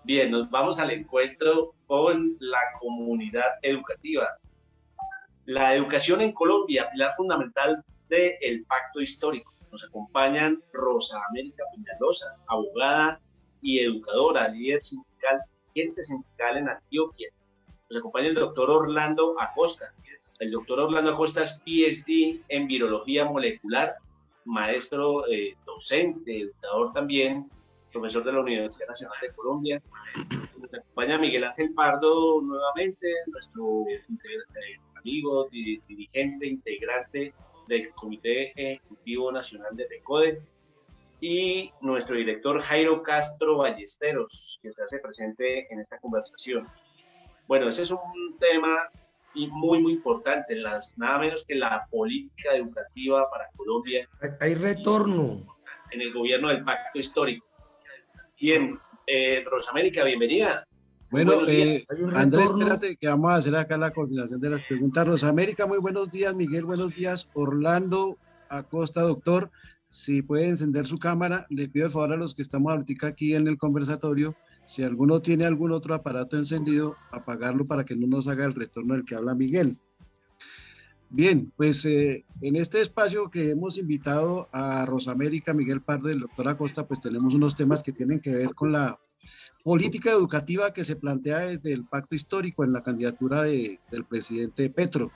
Bien, nos vamos al encuentro con la comunidad educativa. La educación en Colombia, pilar fundamental del pacto histórico. Nos acompañan Rosa América Peñalosa, abogada y educadora, líder sindical, dirigente sindical en Antioquia. Nos acompaña el doctor Orlando Acosta. El doctor Orlando Acosta es PhD en virología molecular, maestro docente, educador también, profesor de la Universidad Nacional de Colombia. Nos acompaña Miguel Ángel Pardo nuevamente, nuestro amigo, dirigente, integrante del Comité Ejecutivo Nacional de RECODE, y nuestro director Jairo Castro Ballesteros, que se hace presente en esta conversación. Bueno, ese es un tema muy importante, nada menos que la política educativa para Colombia. Hay retorno. En el gobierno del pacto histórico. Bien, Rosamérica, bienvenida. Bueno, Andrés, espérate que vamos a hacer acá la coordinación de las preguntas. Rosamérica, muy buenos días. Miguel, buenos días. Orlando Acosta, doctor, si puede encender su cámara, le pido el favor a los que estamos ahorita aquí en el conversatorio, si alguno tiene algún otro aparato encendido, apagarlo para que no nos haga el retorno del que habla Miguel. Bien, pues en este espacio que hemos invitado a Rosamérica, Miguel Pardo y el doctor Acosta, pues tenemos unos temas que tienen que ver con la política educativa que se plantea desde el pacto histórico en la candidatura del presidente Petro.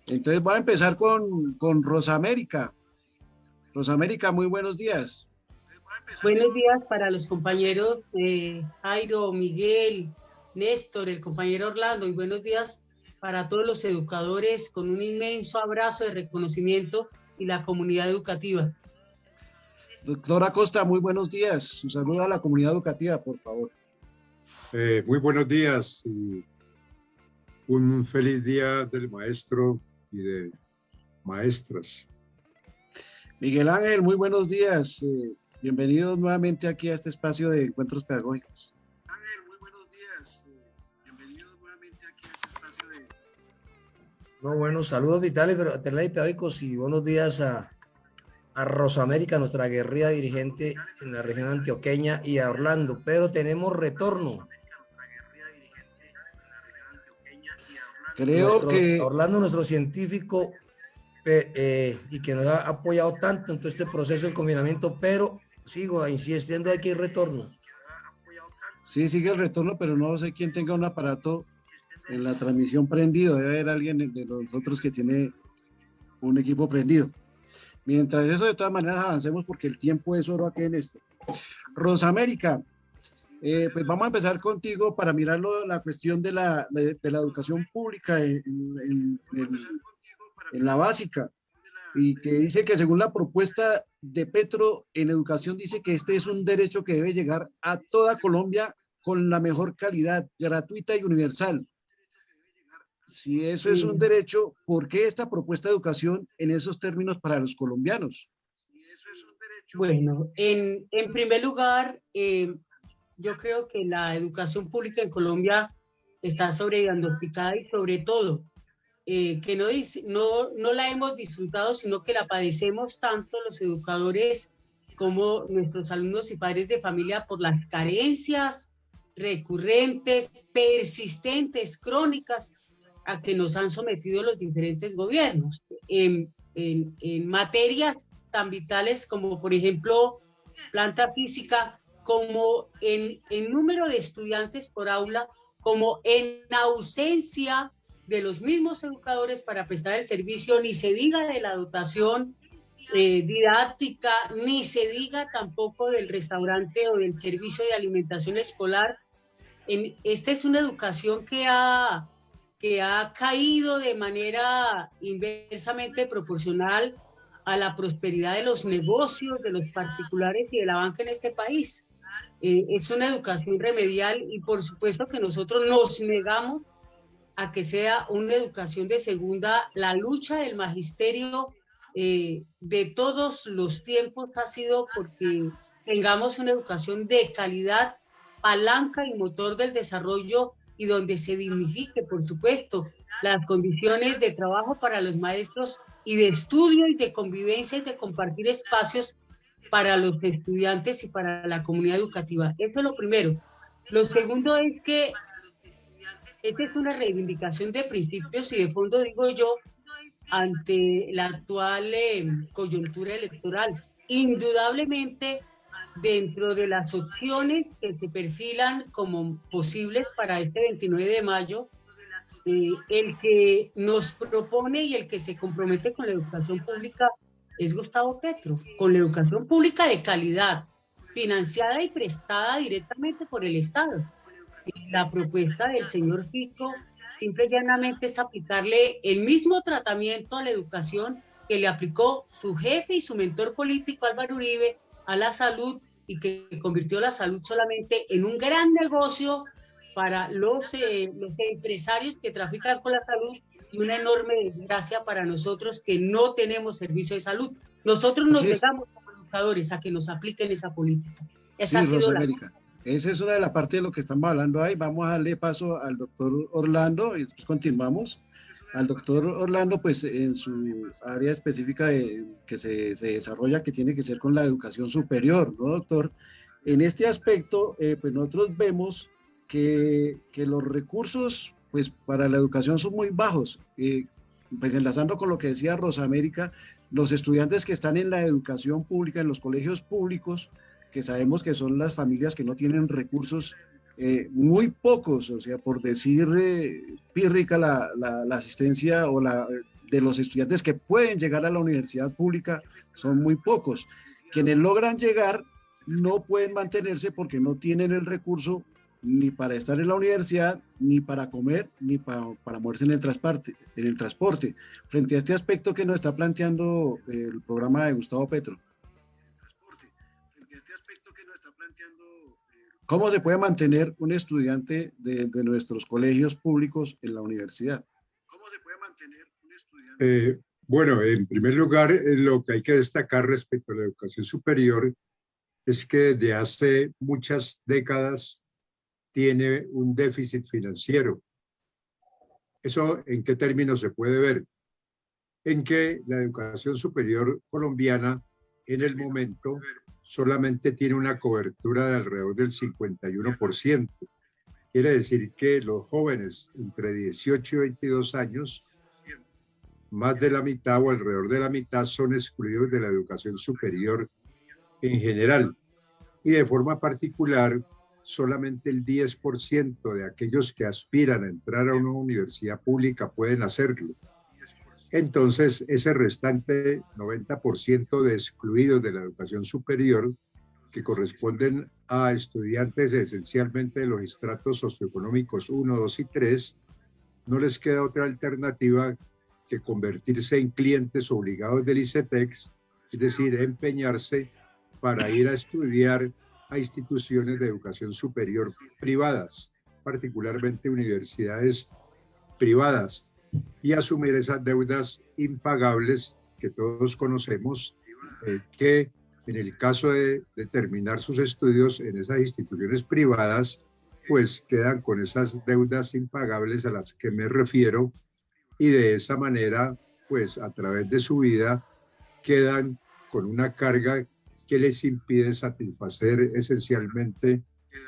Entonces voy a empezar con Rosamérica. Rosamérica, muy buenos días. Buenos días para los compañeros Jairo, Miguel, Néstor, el compañero Orlando, y buenos días para todos los educadores, con un inmenso abrazo de reconocimiento y la comunidad educativa. Doctora Acosta, muy buenos días. Un saludo a la comunidad educativa, por favor. Muy buenos días y un feliz día del maestro y de maestras. Miguel Ángel, muy buenos días. Bienvenidos nuevamente aquí a este espacio de encuentros pedagógicos. Ángel, muy buenos días. Bienvenidos nuevamente aquí a este espacio de... No, bueno, saludos vitales, pero pedagógicos, y buenos días a Rosamérica, nuestra aguerrida dirigente en la región antioqueña, y a Orlando, pero tenemos retorno. Creo que Orlando, nuestro científico, y que nos ha apoyado tanto en todo este proceso del confinamiento, pero sigo insistiendo de que hay retorno. Sí, sigue el retorno, pero no sé quién tenga un aparato en la transmisión prendido. Debe haber alguien de nosotros que tiene un equipo prendido. Mientras eso, de todas maneras, avancemos porque el tiempo es oro aquí en esto. Rosamérica, pues vamos a empezar contigo para mirarlo, la cuestión de la educación pública en la básica, y que dice que según la propuesta de Petro en educación, dice que este es un derecho que debe llegar a toda Colombia con la mejor calidad, gratuita y universal. Si eso es un derecho, ¿por qué esta propuesta de educación en esos términos para los colombianos? Bueno, en primer lugar, yo creo que la educación pública en Colombia está sobrediagnosticada y sobre todo que no la hemos disfrutado, sino que la padecemos tanto los educadores como nuestros alumnos y padres de familia por las carencias recurrentes, persistentes, crónicas a que nos han sometido los diferentes gobiernos en materias tan vitales como, por ejemplo, planta física, como en número de estudiantes por aula, como en ausencia de los mismos educadores para prestar el servicio, ni se diga de la dotación didáctica, ni se diga tampoco del restaurante o del servicio de alimentación escolar. Esta es una educación que ha caído de manera inversamente proporcional a la prosperidad de los negocios, de los particulares y de la banca en este país. Es una educación remedial y por supuesto que nosotros nos negamos a que sea una educación de segunda. La lucha del magisterio de todos los tiempos ha sido porque tengamos una educación de calidad, palanca y motor del desarrollo, y donde se dignifique, por supuesto, las condiciones de trabajo para los maestros y de estudio y de convivencia y de compartir espacios para los estudiantes y para la comunidad educativa. Eso es lo primero. Lo segundo es que esta es una reivindicación de principios y de fondo, digo yo, ante la actual coyuntura electoral. Indudablemente, dentro de las opciones que se perfilan como posibles para este 29 de mayo, el que nos propone y el que se compromete con la educación pública es Gustavo Petro, con la educación pública de calidad, financiada y prestada directamente por el Estado. La propuesta del señor Fico simple y llanamente es aplicarle el mismo tratamiento a la educación que le aplicó su jefe y su mentor político Álvaro Uribe a la salud, y que convirtió la salud solamente en un gran negocio para los empresarios que trafican con la salud, y una enorme desgracia para nosotros que no tenemos servicio de salud. Nosotros nos negamos como educadores a que nos apliquen esa política. Esa ha sido la... Esa es una de las partes de lo que estamos hablando ahí. Vamos a darle paso al doctor Orlando y después continuamos. Al doctor Orlando, pues en su área específica que se desarrolla, que tiene que ser con la educación superior, ¿no, doctor? En este aspecto, pues nosotros vemos que los recursos pues, para la educación son muy bajos. Pues enlazando con lo que decía Rosa América, los estudiantes que están en la educación pública, en los colegios públicos, que sabemos que son las familias que no tienen recursos, muy pocos, o sea, por decir pírrica la asistencia o de los estudiantes que pueden llegar a la universidad pública son muy pocos. Quienes logran llegar no pueden mantenerse porque no tienen el recurso ni para estar en la universidad, ni para comer, ni para moverse en el transporte. Frente a este aspecto que nos está planteando el programa de Gustavo Petro. ¿Cómo se puede mantener un estudiante de nuestros colegios públicos en la universidad? ¿Cómo se puede mantener un estudiante? Bueno, en primer lugar, lo que hay que destacar respecto a la educación superior es que desde hace muchas décadas tiene un déficit financiero. ¿Eso en qué términos se puede ver? En que la educación superior colombiana en el momento solamente tiene una cobertura de alrededor del 51%. Quiere decir que los jóvenes entre 18 y 22 años, más de la mitad o alrededor de la mitad, son excluidos de la educación superior en general. Y de forma particular, solamente el 10% de aquellos que aspiran a entrar a una universidad pública pueden hacerlo. Entonces, ese restante 90% de excluidos de la educación superior, que corresponden a estudiantes esencialmente de los estratos socioeconómicos 1, 2 y 3, no les queda otra alternativa que convertirse en clientes obligados del ICETEX, es decir, empeñarse para ir a estudiar a instituciones de educación superior privadas, particularmente universidades privadas, y asumir esas deudas impagables que todos conocemos, que en el caso de terminar sus estudios en esas instituciones privadas, pues quedan con esas deudas impagables a las que me refiero, y de esa manera, pues a través de su vida, quedan con una carga que les impide satisfacer esencialmente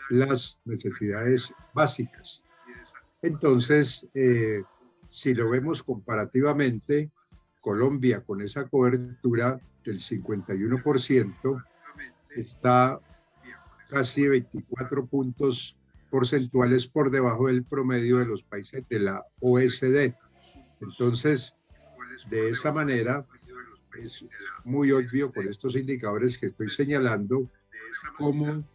las necesidades básicas. Entonces, si lo vemos comparativamente, Colombia con esa cobertura del 51% está casi 24 puntos porcentuales por debajo del promedio de los países de la OECD. Entonces, de esa manera, es muy obvio con estos indicadores que estoy señalando cómo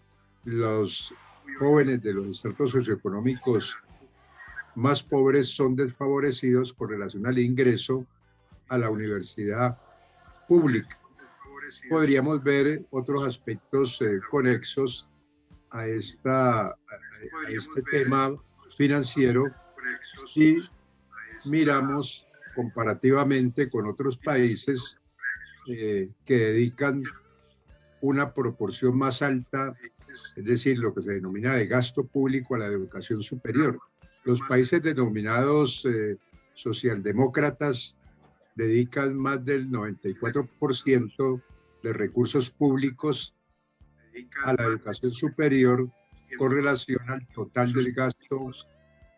los jóvenes de los estratos socioeconómicos más pobres son desfavorecidos con relación al ingreso a la universidad pública. Podríamos ver otros aspectos conexos a este tema financiero si miramos comparativamente con otros países que dedican una proporción más alta, es decir, lo que se denomina de gasto público a la educación superior. Los países denominados socialdemócratas dedican más del 94% de recursos públicos a la educación superior, con relación al total del gasto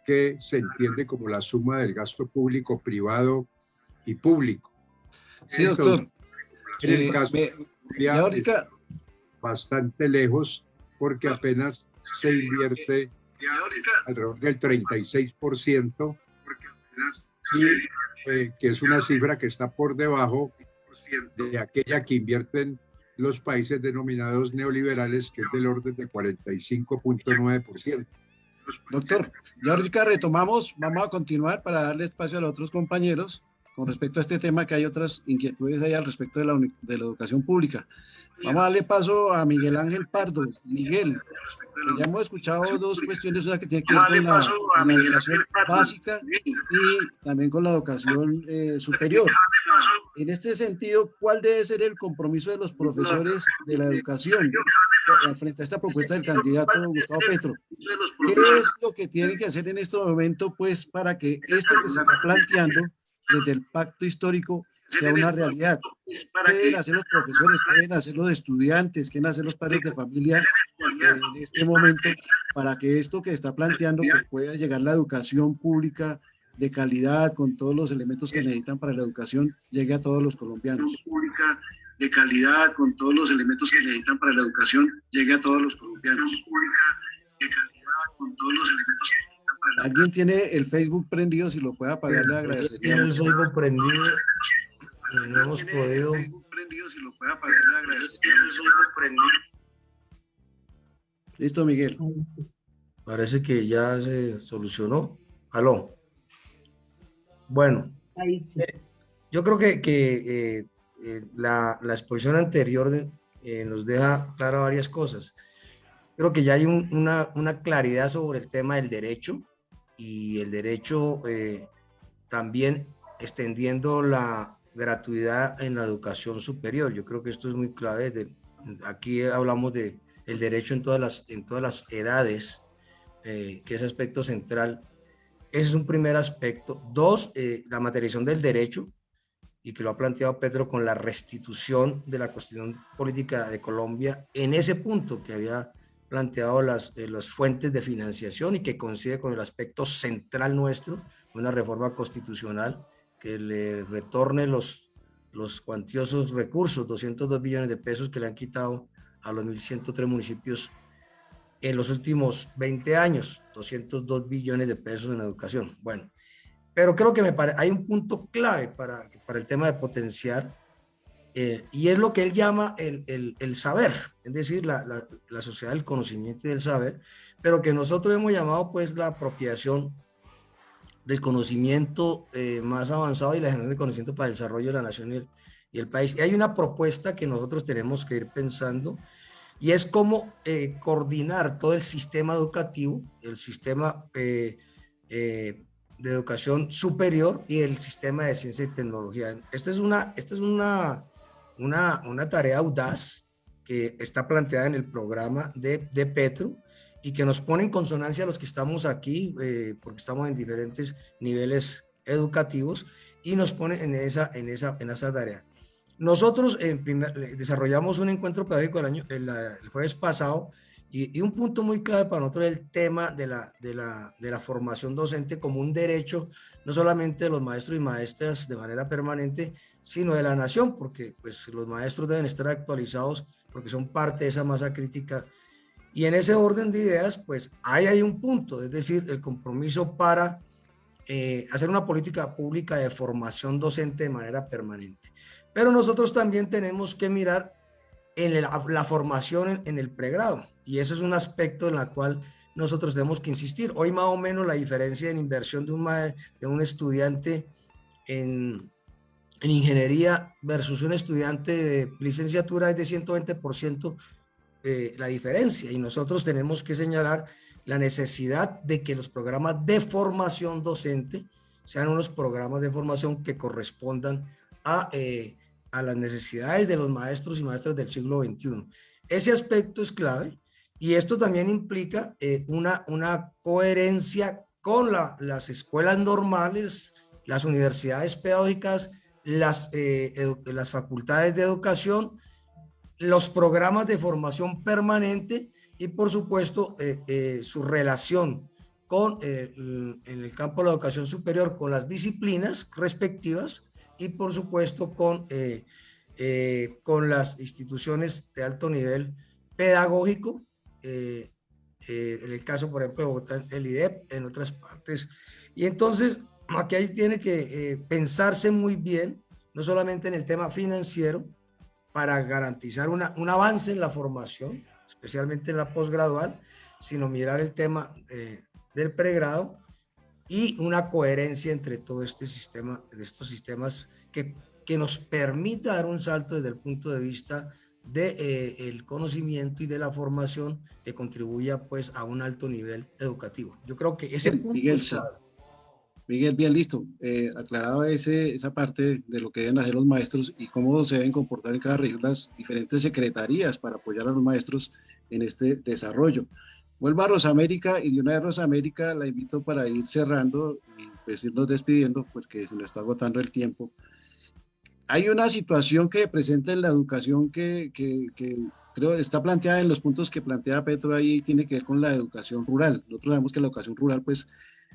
que se entiende como la suma del gasto público, privado y público. Sí, doctor. En el caso de Colombia ahorita, bastante lejos porque apenas se invierte alrededor del 36%, que es una cifra que está por debajo de aquella que invierten los países denominados neoliberales, que es del orden de 45.9%. Doctor, ya ahorita retomamos, vamos a continuar para darle espacio a los otros compañeros con respecto a este tema, que hay otras inquietudes ahí al respecto de la educación pública. Vamos a darle paso a Miguel Ángel Pardo. Miguel, ya hemos escuchado dos cuestiones, una que tiene que ver con la educación básica y también con la educación superior. En este sentido, ¿cuál debe ser el compromiso de los profesores de la educación frente a esta propuesta del candidato Gustavo Petro? ¿Qué es lo que tienen que hacer en este momento, pues, para que esto que se está planteando desde el pacto histórico sea una realidad? ¿Qué deben hacer los profesores? ¿Qué deben hacer los estudiantes? ¿Qué deben hacer los padres de familia en este momento para que esto que está planteando, que pueda llegar la educación pública de calidad, con todos los elementos que necesitan para la educación, llegue a todos los colombianos? De calidad, con todos los elementos que necesitan para la educación, llegue a todos los colombianos. De calidad, con todos los elementos que necesitan para la educación. ¿Alguien tiene el Facebook prendido? Si lo puede apagar, le agradecería. Tiene el Facebook prendido y no hemos podido. El Facebook prendido, si lo puede apagar, le agradecería. Listo, Miguel. Parece que ya se solucionó. Aló. Bueno, yo creo que la exposición anterior nos deja claras varias cosas. Creo que ya hay una claridad sobre el tema del derecho, y el derecho también extendiendo la gratuidad en la educación superior. Yo creo que esto es muy clave. Aquí hablamos de el derecho en todas las edades, que es aspecto central. Ese es un primer aspecto. Dos, la materialización del derecho, y que lo ha planteado Petro con la restitución de la Constitución Política de Colombia en ese punto que había planteado las fuentes de financiación, y que coincide con el aspecto central nuestro, una reforma constitucional que le retorne los cuantiosos recursos, 202 billones de pesos que le han quitado a los 1.103 municipios en los últimos 20 años, 202 billones de pesos en educación. Bueno, pero creo que hay un punto clave para el tema de potenciar, y es lo que él llama el saber, es decir, la sociedad del conocimiento y del saber, pero que nosotros hemos llamado pues la apropiación del conocimiento más avanzado y la generación de conocimiento para el desarrollo de la nación y el país. Y hay una propuesta que nosotros tenemos que ir pensando, y es cómo coordinar todo el sistema educativo, el sistema de educación superior y el sistema de ciencia y tecnología. Esta es una tarea audaz que está planteada en el programa de Petro, y que nos pone en consonancia a los que estamos aquí, porque estamos en diferentes niveles educativos, y nos pone en esa tarea. Nosotros desarrollamos un encuentro pedagógico el jueves pasado, y un punto muy clave para nosotros es el tema de la formación docente como un derecho, no solamente de los maestros y maestras de manera permanente, sino de la nación, porque pues, los maestros deben estar actualizados porque son parte de esa masa crítica. Y en ese orden de ideas, pues hay un punto, es decir, el compromiso para hacer una política pública de formación docente de manera permanente. Pero nosotros también tenemos que mirar en la formación en el pregrado, y eso es un aspecto en el cual nosotros tenemos que insistir. Hoy más o menos la diferencia en inversión de un estudiante en ingeniería versus un estudiante de licenciatura es de 120%, la diferencia, y nosotros tenemos que señalar la necesidad de que los programas de formación docente sean unos programas de formación que correspondan a las necesidades de los maestros y maestras del siglo XXI. Ese aspecto es clave, y esto también implica una coherencia con las escuelas normales, las universidades pedagógicas, las facultades de educación, los programas de formación permanente, y por supuesto su relación con, en el campo de la educación superior, con las disciplinas respectivas y por supuesto con las instituciones de alto nivel pedagógico, en el caso, por ejemplo, de Bogotá, el IDEP, en otras partes. Y entonces, aquí ahí tiene que pensarse muy bien, no solamente en el tema financiero, para garantizar un avance en la formación, especialmente en la posgradual, sino mirar el tema del pregrado y una coherencia entre todo este sistema, de estos sistemas que nos permita dar un salto desde el punto de vista de, el conocimiento y de la formación que contribuya pues a un alto nivel educativo. Yo creo que ese Bien, punto Miguel, es clave. Miguel, bien listo. Aclarado esa parte de lo que deben hacer los maestros y cómo se deben comportar en cada región las diferentes secretarías para apoyar a los maestros en este desarrollo. Vuelvo a Rosamérica y de una vez Rosamérica la invito para ir cerrando y pues irnos despidiendo porque se nos está agotando el tiempo. Hay una situación que presenta en la educación que creo está planteada en los puntos que plantea Petro ahí, tiene que ver con la educación rural. Nosotros sabemos que la educación rural pues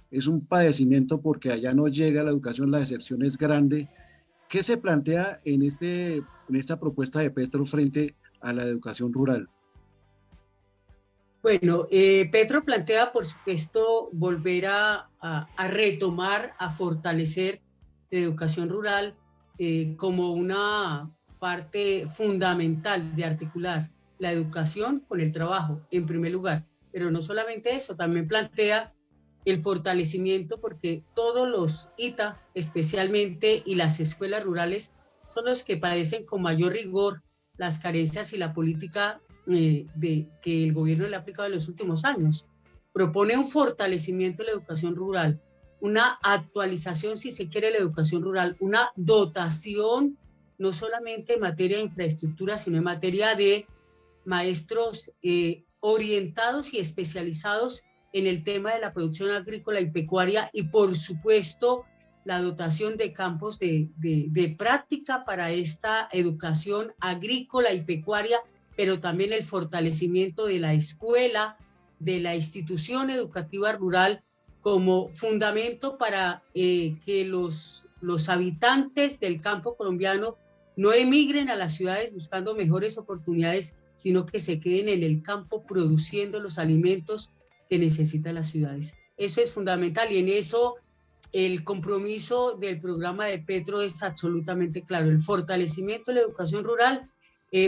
es un padecimiento porque allá no llega la educación, la deserción es grande. ¿Qué se plantea en esta propuesta de Petro frente a la educación rural? Bueno, Petro plantea, por supuesto, volver a retomar, a fortalecer la educación rural como una parte fundamental de articular la educación con el trabajo, en primer lugar. Pero no solamente eso, también plantea el fortalecimiento porque todos los ITA, especialmente, y las escuelas rurales son los que padecen con mayor rigor las carencias y la política que el gobierno le ha aplicado en los últimos años. Propone un fortalecimiento de la educación rural, una actualización, si se quiere, de la educación rural, una dotación, no solamente en materia de infraestructura, sino en materia de maestros orientados y especializados en el tema de la producción agrícola y pecuaria y, por supuesto, la dotación de campos de práctica para esta educación agrícola y pecuaria, pero también el fortalecimiento de la escuela, de la institución educativa rural como fundamento para que los habitantes del campo colombiano no emigren a las ciudades buscando mejores oportunidades, sino que se queden en el campo produciendo los alimentos que necesitan las ciudades. Eso es fundamental y en eso el compromiso del programa de Petro es absolutamente claro. El fortalecimiento de la educación rural,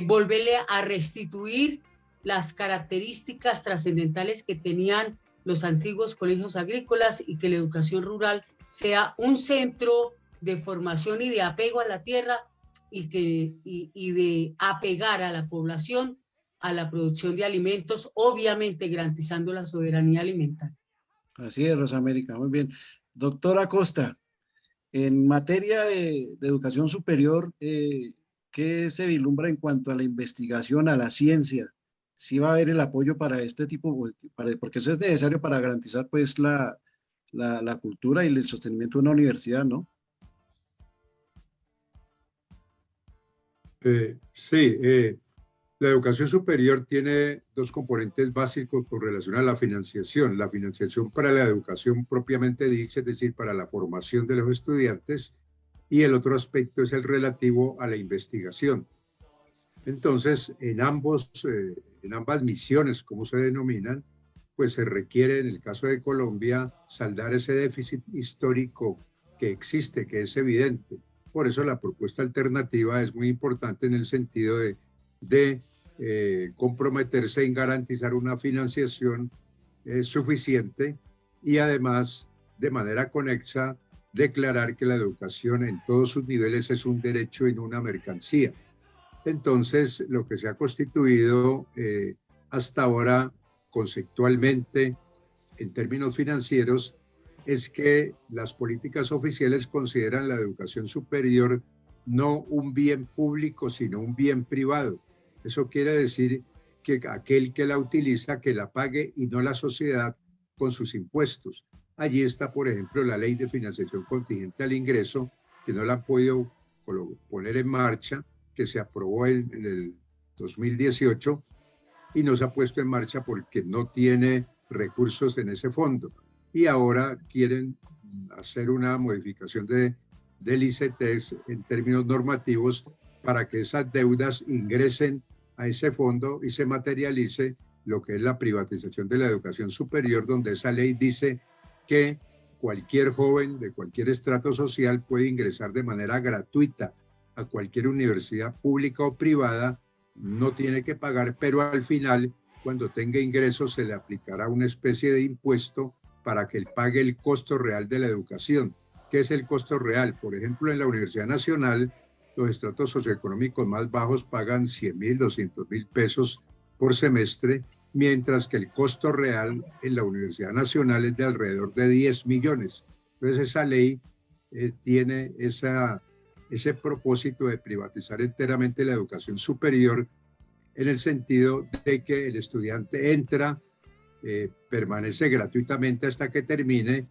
volverle a restituir las características trascendentales que tenían los antiguos colegios agrícolas y que la educación rural sea un centro de formación y de apego a la tierra y de apegar a la población a la producción de alimentos, obviamente garantizando la soberanía alimentaria. Así es, Rosamérica, muy bien. Doctora Costa, en materia de educación superior, ¿qué se vislumbra en cuanto a la investigación, a la ciencia? ¿Sí va a haber el apoyo para este tipo? Porque eso es necesario para garantizar pues la cultura y el sostenimiento de una universidad, ¿no? Sí, la educación superior tiene dos componentes básicos con relación a la financiación para la educación propiamente dicha, es decir, para la formación de los estudiantes, y el otro aspecto es el relativo a la investigación. Entonces, en ambas misiones, como se denominan, pues se requiere, en el caso de Colombia, saldar ese déficit histórico que existe, que es evidente. Por eso la propuesta alternativa es muy importante en el sentido de comprometerse en garantizar una financiación suficiente y además, de manera conexa, declarar que la educación en todos sus niveles es un derecho y no una mercancía. Entonces, lo que se ha constituido hasta ahora conceptualmente en términos financieros es que las políticas oficiales consideran la educación superior no un bien público, sino un bien privado. Eso quiere decir que aquel que la utiliza, que la pague y no la sociedad con sus impuestos. Allí está, por ejemplo, la ley de financiación contingente al ingreso, que no la han podido poner en marcha, que se aprobó en el 2018 y no se ha puesto en marcha porque no tiene recursos en ese fondo. Y ahora quieren hacer una modificación del ICETEX en términos normativos para que esas deudas ingresen a ese fondo y se materialice lo que es la privatización de la educación superior, donde esa ley dice que cualquier joven de cualquier estrato social puede ingresar de manera gratuita a cualquier universidad pública o privada, no tiene que pagar, pero al final, cuando tenga ingresos, se le aplicará una especie de impuesto para que él pague el costo real de la educación. ¿Qué es el costo real? Por ejemplo, en la Universidad Nacional, los estratos socioeconómicos más bajos pagan 100.000, 200.000 pesos por semestre, mientras que el costo real en la Universidad Nacional es de alrededor de 10 millones. Entonces esa ley tiene ese propósito de privatizar enteramente la educación superior, en el sentido de que el estudiante entra, permanece gratuitamente hasta que termine,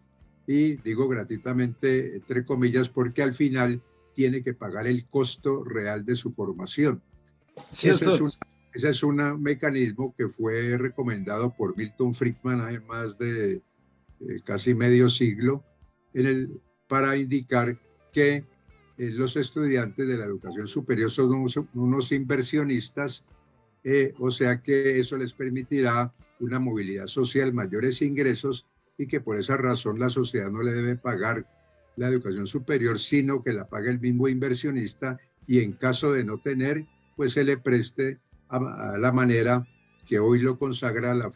y digo gratuitamente entre comillas porque al final tiene que pagar el costo real de su formación. Sí, ese es un mecanismo que fue recomendado por Milton Friedman hace más de casi medio siglo para indicar que los estudiantes de la educación superior son unos inversionistas, o sea que eso les permitirá una movilidad social, mayores ingresos, y que por esa razón la sociedad no le debe pagar la educación superior, sino que la paga el mismo inversionista, y en caso de no tener, pues se le preste a la manera que hoy lo consagra la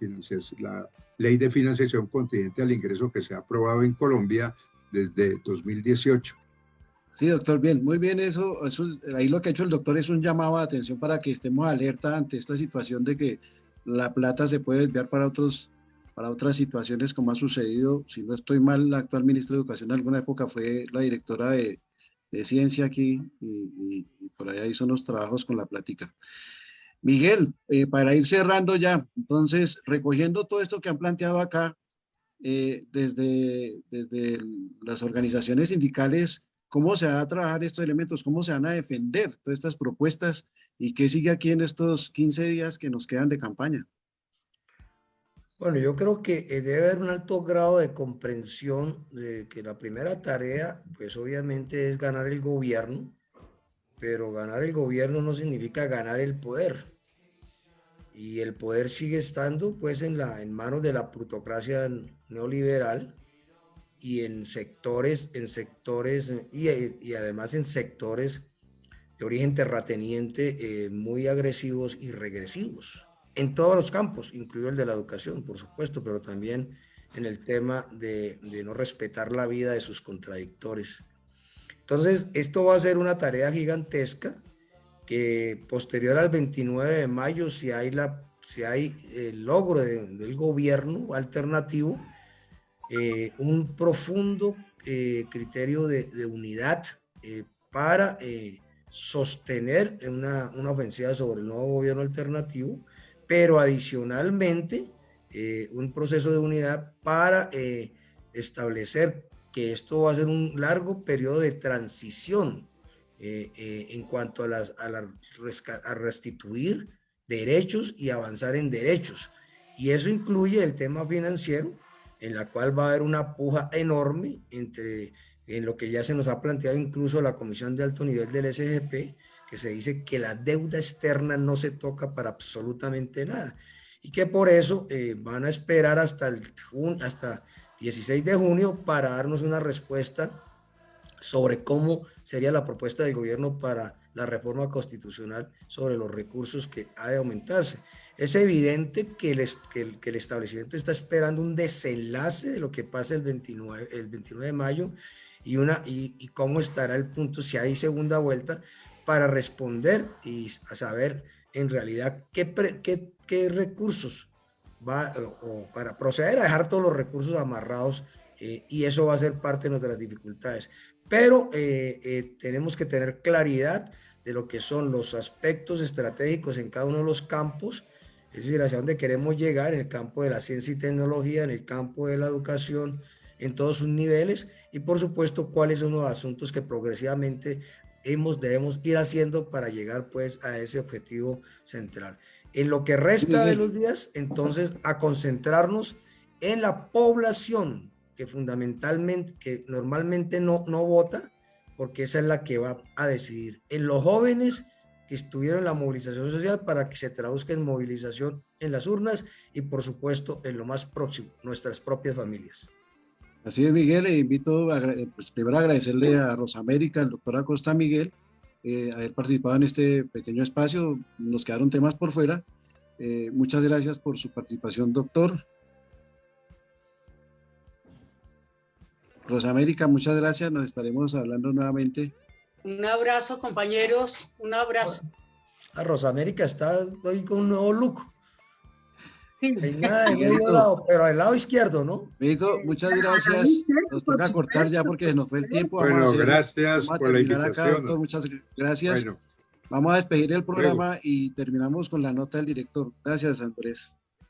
ley de financiación contingente al ingreso que se ha aprobado en Colombia desde 2018. Sí, doctor, bien, muy bien eso, ahí lo que ha hecho el doctor es un llamado de atención para que estemos alerta ante esta situación de que la plata se puede desviar para otras situaciones, como ha sucedido. Si no estoy mal, la actual ministra de Educación en alguna época fue la directora de ciencia aquí, y por allá hizo unos trabajos con la plática. Miguel, para ir cerrando ya, entonces, recogiendo todo esto que han planteado acá, desde las organizaciones sindicales, ¿cómo se va a trabajar estos elementos? ¿Cómo se van a defender todas estas propuestas? ¿Y qué sigue aquí en estos 15 días que nos quedan de campaña? Bueno, yo creo que debe haber un alto grado de comprensión de que la primera tarea, pues obviamente es ganar el gobierno, pero ganar el gobierno no significa ganar el poder. Y el poder sigue estando pues en manos de la plutocracia neoliberal y en sectores y además en sectores de origen terrateniente muy agresivos y regresivos en todos los campos, incluido el de la educación, por supuesto, pero también en el tema de no respetar la vida de sus contradictores. Entonces, esto va a ser una tarea gigantesca que posterior al 29 de mayo, si hay el logro del gobierno alternativo, un profundo criterio de unidad para sostener una ofensiva sobre el nuevo gobierno alternativo, pero adicionalmente un proceso de unidad para establecer que esto va a ser un largo periodo de transición en cuanto a restituir derechos y avanzar en derechos. Y eso incluye el tema financiero, en la cual va a haber una puja enorme en lo que ya se nos ha planteado incluso la Comisión de Alto Nivel del SGP, que se dice que la deuda externa no se toca para absolutamente nada y que por eso van a esperar hasta 16 de junio para darnos una respuesta sobre cómo sería la propuesta del gobierno para la reforma constitucional sobre los recursos que ha de aumentarse. Es evidente que el establecimiento está esperando un desenlace de lo que pasa el 29 de mayo y cómo estará el punto, si hay segunda vuelta, para responder y a saber en realidad qué recursos o para proceder a dejar todos los recursos amarrados, y eso va a ser parte de nuestras dificultades. Pero tenemos que tener claridad de lo que son los aspectos estratégicos en cada uno de los campos, es decir, hacia dónde queremos llegar en el campo de la ciencia y tecnología, en el campo de la educación, en todos sus niveles, y por supuesto cuáles son los asuntos que progresivamente debemos ir haciendo para llegar pues a ese objetivo central. En lo que resta de los días, entonces, a concentrarnos en la población que fundamentalmente, que normalmente no vota, porque esa es la que va a decidir. En los jóvenes que estuvieron en la movilización social para que se traduzca en movilización en las urnas y, por supuesto, en lo más próximo, nuestras propias familias. Así es, Miguel, e invito pues, primero a agradecerle a Rosamérica, al doctor Acosta Miguel, haber participado en este pequeño espacio. Nos quedaron temas por fuera. Muchas gracias por su participación, doctor. Rosamérica, muchas gracias. Nos estaremos hablando nuevamente. Un abrazo, compañeros. Un abrazo. A Rosamérica está hoy con un nuevo look. Sí. Peinada de medio lado, pero al lado izquierdo, ¿no? Miguelito, muchas gracias. Nos toca cortar ya porque se nos fue el tiempo. Bueno, gracias por la invitación. Acá, doctor, muchas gracias. Bueno. Vamos a despedir el programa y terminamos con la nota del director. Gracias, Andrés.